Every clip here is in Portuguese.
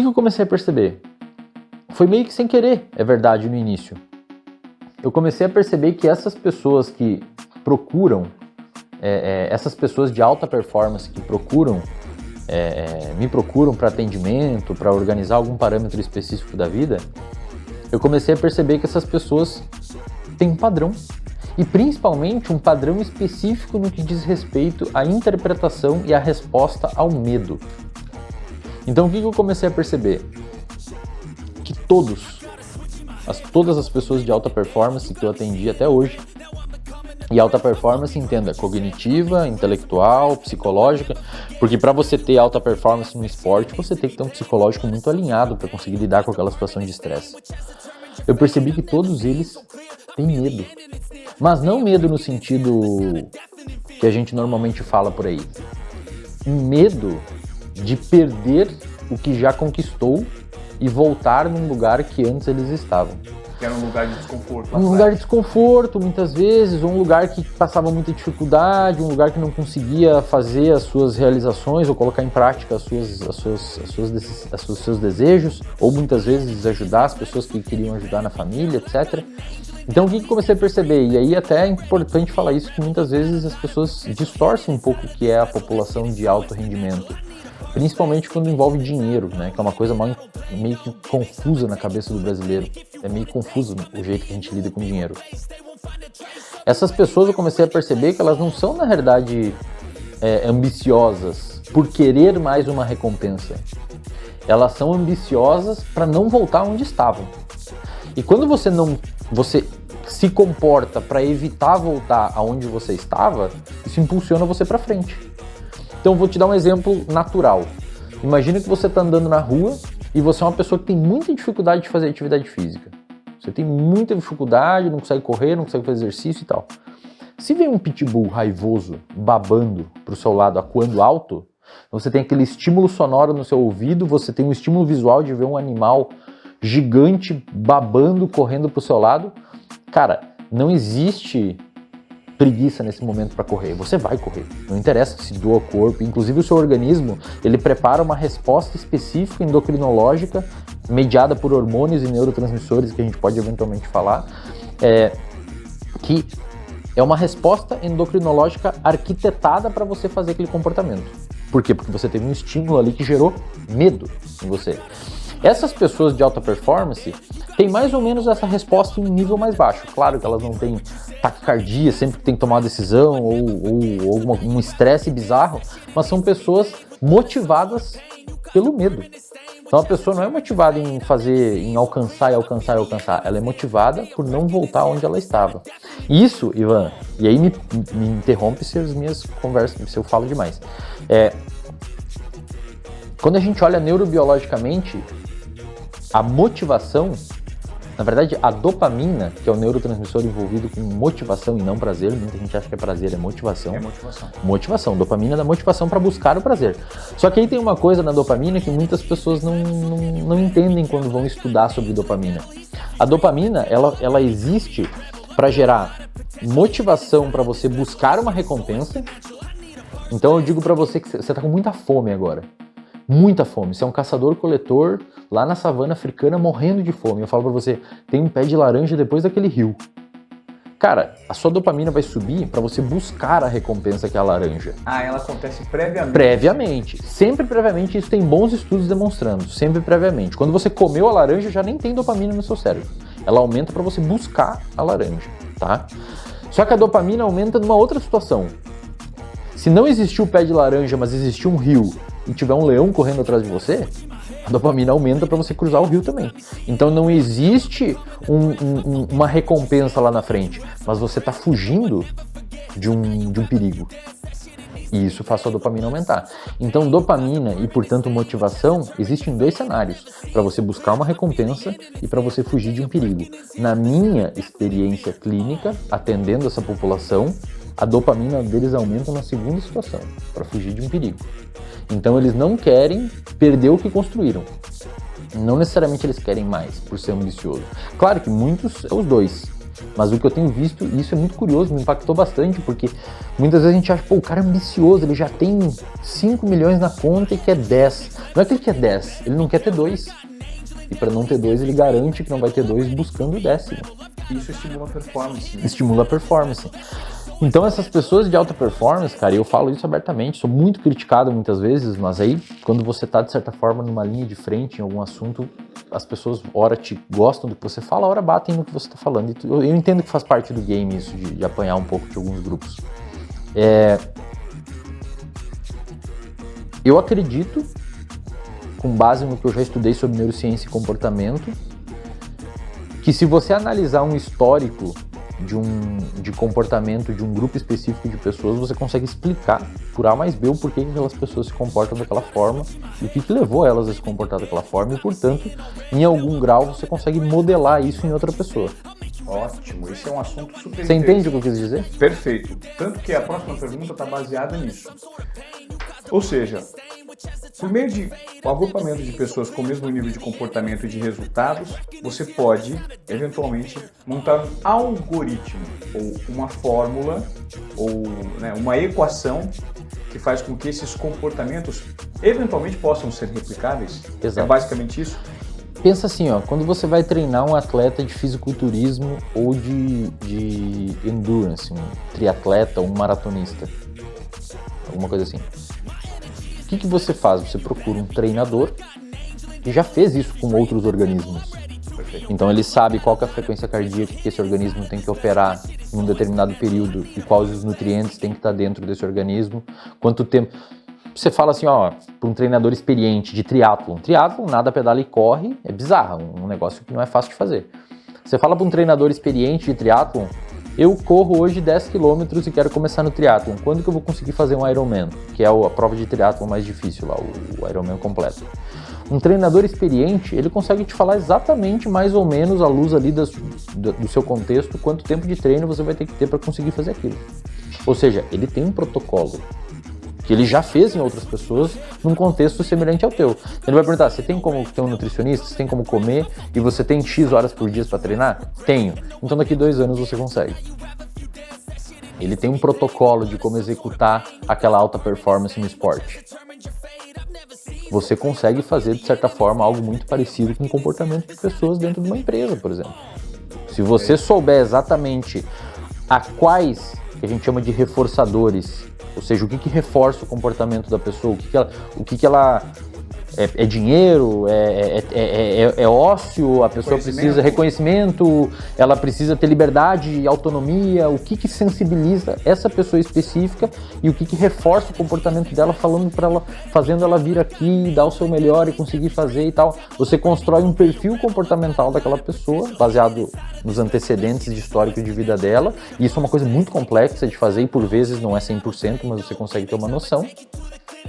que eu comecei a perceber? Foi meio que sem querer, é verdade, no início. Eu comecei a perceber que essas pessoas que procuram, essas pessoas de alta performance que me procuram para atendimento, para organizar algum parâmetro específico da vida, eu comecei a perceber que essas pessoas têm um padrão. E principalmente um padrão específico no que diz respeito à interpretação e à resposta ao medo. Então o que eu comecei a perceber? Que todas as pessoas de alta performance que eu atendi até hoje, e alta performance, entenda, cognitiva, intelectual, psicológica, porque para você ter alta performance no esporte, você tem que ter um psicológico muito alinhado para conseguir lidar com aquela situação de estresse. Eu percebi que todos eles têm medo, mas não medo no sentido que a gente normalmente fala por aí. Um medo de perder o que já conquistou e voltar num lugar que antes eles estavam. Que era um lugar de desconforto. Um lugar de desconforto, muitas vezes, ou um lugar que passava muita dificuldade, um lugar que não conseguia fazer as suas realizações ou colocar em prática os seus desejos, ou muitas vezes ajudar as pessoas que queriam ajudar na família, etc. Então o que eu comecei a perceber, e aí até é importante falar isso, que muitas vezes as pessoas distorcem um pouco o que é a população de alto rendimento. Principalmente quando envolve dinheiro, né? Que é uma coisa meio que confusa na cabeça do brasileiro. É meio confuso o jeito que a gente lida com dinheiro. Essas pessoas eu comecei a perceber que elas não são, na verdade, ambiciosas por querer mais uma recompensa. Elas são ambiciosas para não voltar onde estavam. E quando você se comporta para evitar voltar aonde você estava, isso impulsiona você para frente. Então vou te dar um exemplo natural. Imagina que você está andando na rua e você é uma pessoa que tem muita dificuldade de fazer atividade física. Você tem muita dificuldade, não consegue correr, não consegue fazer exercício e tal. Se vem um pitbull raivoso, babando para o seu lado, acuando alto, você tem aquele estímulo sonoro no seu ouvido, você tem um estímulo visual de ver um animal gigante babando, correndo para o seu lado. Cara, não existe preguiça nesse momento para correr, você vai correr, não interessa se doa o corpo, inclusive o seu organismo, ele prepara uma resposta específica endocrinológica, mediada por hormônios e neurotransmissores, que a gente pode eventualmente falar, que é uma resposta endocrinológica arquitetada para você fazer aquele comportamento. Por quê? Porque você teve um estímulo ali que gerou medo em você. Essas pessoas de alta performance têm mais ou menos essa resposta em um nível mais baixo. Claro que elas não têm taquicardia sempre que tem que tomar uma decisão ou um estresse bizarro, mas são pessoas motivadas pelo medo. Então a pessoa não é motivada em alcançar, ela é motivada por não voltar onde ela estava. Isso, Ivan, e aí me interrompe se as minhas conversas, se eu falo demais. Quando a gente olha neurobiologicamente, a motivação, na verdade a dopamina, que é o neurotransmissor envolvido com motivação e não prazer, muita gente acha que é prazer, é motivação. É motivação. Motivação, dopamina dá motivação para buscar o prazer. Só que aí tem uma coisa na dopamina que muitas pessoas não entendem quando vão estudar sobre dopamina. A dopamina, ela existe para gerar motivação para você buscar uma recompensa. Então eu digo para você que você está com muita fome agora. Muita fome, você é um caçador-coletor lá na savana africana morrendo de fome. Eu falo pra você, tem um pé de laranja depois daquele rio. Cara, a sua dopamina vai subir pra você buscar a recompensa que é a laranja. Ah, ela acontece previamente? Previamente, sempre previamente, isso tem bons estudos demonstrando, sempre previamente. Quando você comeu a laranja, já nem tem dopamina no seu cérebro. Ela aumenta pra você buscar a laranja, tá? Só que a dopamina aumenta numa outra situação. Se não existiu o pé de laranja, mas existiu um rio e tiver um leão correndo atrás de você, a dopamina aumenta para você cruzar o rio também. Então não existe uma recompensa lá na frente, mas você está fugindo de um perigo. E isso faz a dopamina aumentar. Então dopamina e, portanto, motivação existem dois cenários, para você buscar uma recompensa e para você fugir de um perigo. Na minha experiência clínica, atendendo essa população, a dopamina deles aumenta na segunda situação, para fugir de um perigo. Então eles não querem perder o que construíram. Não necessariamente eles querem mais, por ser ambicioso. Claro que muitos é os dois. Mas o que eu tenho visto, e isso é muito curioso, me impactou bastante, porque muitas vezes a gente acha, pô, o cara é ambicioso, ele já tem 5 milhões na conta e quer 10. Não é que ele quer 10, ele não quer ter 2. E para não ter 2, ele garante que não vai ter 2 buscando o 10º. Isso estimula a performance. Né? Estimula a performance. Então essas pessoas de alta performance, cara, eu falo isso abertamente, sou muito criticado muitas vezes, mas aí quando você tá de certa forma numa linha de frente em algum assunto, as pessoas ora te gostam do que você fala, ora batem no que você tá falando. E eu entendo que faz parte do game isso, de apanhar um pouco de alguns grupos. Eu acredito, com base no que eu já estudei sobre neurociência e comportamento, que se você analisar um histórico de comportamento de um grupo específico de pessoas, você consegue explicar por A mais B o porquê que aquelas pessoas se comportam daquela forma e o que levou elas a se comportar daquela forma e, portanto, em algum grau você consegue modelar isso em outra pessoa. Ótimo, esse é um assunto super Você entende o que eu quis dizer? Perfeito. Tanto que a próxima pergunta está baseada nisso. Ou seja, por meio de um agrupamento de pessoas com o mesmo nível de comportamento e de resultados, você pode, eventualmente, montar um algoritmo, ou uma fórmula, ou uma equação que faz com que esses comportamentos, eventualmente, possam ser replicáveis. Exato. É basicamente isso? Pensa assim, ó, quando você vai treinar um atleta de fisiculturismo ou de endurance, um triatleta ou um maratonista, alguma coisa assim. O que você faz? Você procura um treinador que já fez isso com outros organismos. Então ele sabe qual que é a frequência cardíaca que esse organismo tem que operar em um determinado período e quais os nutrientes tem que estar dentro desse organismo, quanto tempo. Você fala assim, ó, para um treinador experiente de triatlon. Triatlon, nada, pedala e corre, é bizarro, um negócio que não é fácil de fazer. Você fala para um treinador experiente de triatlon, eu corro hoje 10 km e quero começar no triatlon. Quando que eu vou conseguir fazer um Ironman? Que é a prova de triatlon mais difícil lá, o Ironman completo. Um treinador experiente, ele consegue te falar exatamente, mais ou menos, à luz ali do seu contexto, quanto tempo de treino você vai ter que ter para conseguir fazer aquilo. Ou seja, ele tem um protocolo que ele já fez em outras pessoas num contexto semelhante ao teu. Ele vai perguntar, você tem como ter um nutricionista, você tem como comer e você tem X horas por dia para treinar? Tenho. Então daqui 2 anos você consegue. Ele tem um protocolo de como executar aquela alta performance no esporte. Você consegue fazer, de certa forma, algo muito parecido com o comportamento de pessoas dentro de uma empresa, por exemplo. Se você souber exatamente a quais, que a gente chama de reforçadores, ou seja, o que reforça o comportamento da pessoa, o que ela é dinheiro, é ócio, a pessoa precisa de reconhecimento, ela precisa ter liberdade e autonomia, o que sensibiliza essa pessoa específica e o que reforça o comportamento dela, falando para ela, fazendo ela vir aqui, dar o seu melhor e conseguir fazer e tal. Você constrói um perfil comportamental daquela pessoa, baseado nos antecedentes de histórico de vida dela, e isso é uma coisa muito complexa de fazer e por vezes não é 100%, mas você consegue ter uma noção.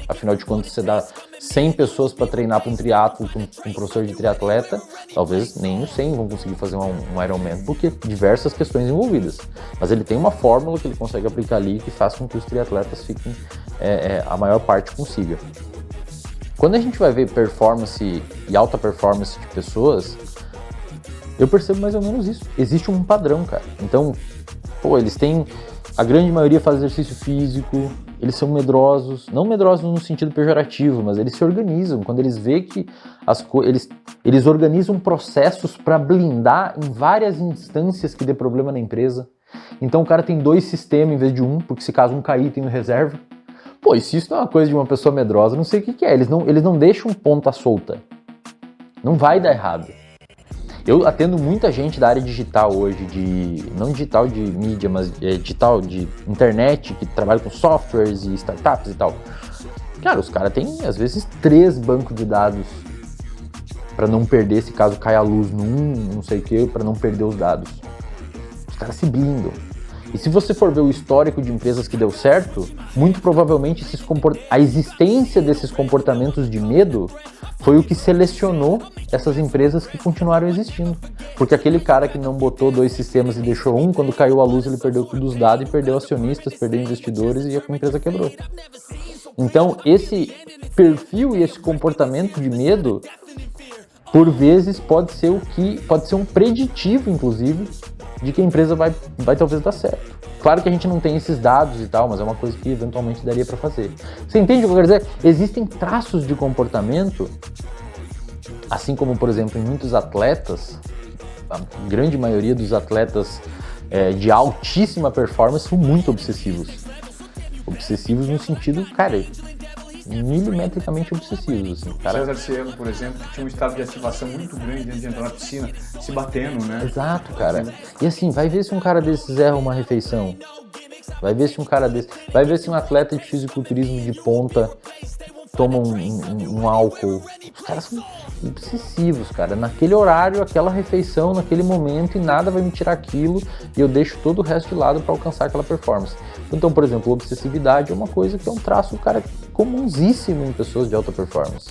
Afinal de contas, você dá 100 pessoas para treinar para um triatlo, com um professor de triatleta, talvez nem os 100 vão conseguir fazer um Ironman, porque diversas questões envolvidas. Mas ele tem uma fórmula que ele consegue aplicar ali que faz com que os triatletas fiquem, a maior parte consiga. Quando a gente vai ver performance e alta performance de pessoas, eu percebo mais ou menos isso. Existe um padrão, cara. Então, eles têm... A grande maioria faz exercício físico, eles são medrosos, não medrosos no sentido pejorativo, mas eles se organizam. Quando eles veem que eles organizam processos para blindar em várias instâncias que dê problema na empresa. Então o cara tem 2 sistemas em vez de um, porque se caso um cair tem um reserva. E se isso não é uma coisa de uma pessoa medrosa, não sei o que é. Eles não deixam ponta solta. Não vai dar errado. Eu atendo muita gente da área digital hoje, não digital de mídia, mas digital de internet, que trabalha com softwares e startups e tal. Cara, os caras têm, às vezes, 3 bancos de dados para não perder, se caso caia a luz não sei o que, para não perder os dados. Os caras se blindam. E se você for ver o histórico de empresas que deu certo, muito provavelmente a existência desses comportamentos de medo foi o que selecionou essas empresas que continuaram existindo. Porque aquele cara que não botou 2 sistemas e deixou um, quando caiu a luz ele perdeu todos os dados e perdeu acionistas, perdeu investidores e a empresa quebrou. Então esse perfil e esse comportamento de medo, por vezes pode ser um preditivo, inclusive, de que a empresa vai talvez dar certo. Claro que a gente não tem esses dados e tal, mas é uma coisa que eventualmente daria para fazer. Você entende o que eu quero dizer? Existem traços de comportamento, assim como, por exemplo, em muitos atletas, a grande maioria dos atletas de altíssima performance são muito obsessivos. Obsessivos no sentido, cara, milimetricamente obsessivos. Assim, cara. César Cielo, por exemplo, que tinha um estado de ativação muito grande antes de entrar na piscina, se batendo, né? Exato, cara. E assim, vai ver se um cara desses erra uma refeição. Vai ver se um atleta de fisiculturismo de ponta toma um álcool. Os caras são obsessivos, cara. Naquele horário, aquela refeição, naquele momento, e nada vai me tirar aquilo, e eu deixo todo o resto de lado para alcançar aquela performance. Então, por exemplo, obsessividade é uma coisa que é um traço, cara, comunsíssimo em pessoas de alta performance.